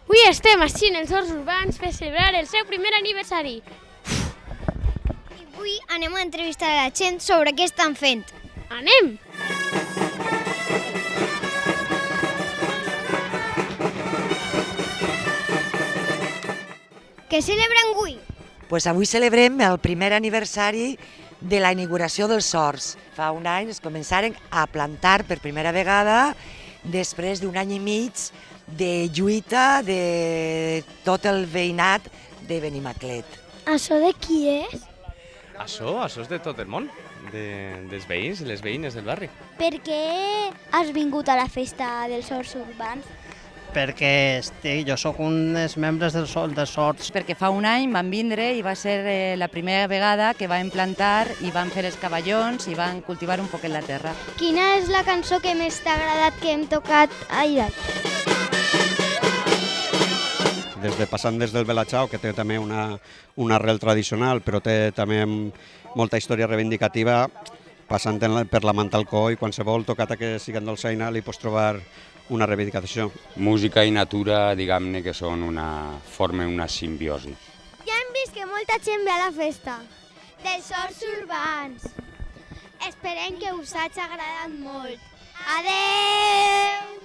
Avui estem així en els Horts Urbans per celebrar el seu primer aniversari. I avui anem a entrevistar a la gent sobre què estan fent. Anem! Què celebren avui? Pues avui celebrem el primer aniversari de la inauguració dels Horts. Fa un any es començaren a plantar per primera vegada després d'un any i mig de lluita de tot el veïnat de Benimaclet. Això de qui és? Això és de tot el món, dels veïns i les veïnes del barri. Per què has vingut a la festa dels Horts Urbans? Perquè jo sóc un dels membres dels Horts. Perquè fa un any van vindre i va ser la primera vegada que van plantar i van fer els cavallons i van cultivar un poquet la terra. Quina és la cançó que més t'ha agradat que hem tocat ahir? Passant des del Belachao, que té també una arrel tradicional, però té també molta història reivindicativa, passant per la Mantalcó, i qualsevol tocata que sigui en dolçaina li pots trobar una reivindicació. Música i natura, diguem-ne que formen una simbiosi. Ja hem vist que molta gent ve a la festa dels Horts Urbans. Esperem que us hagi agradat molt. Adeu!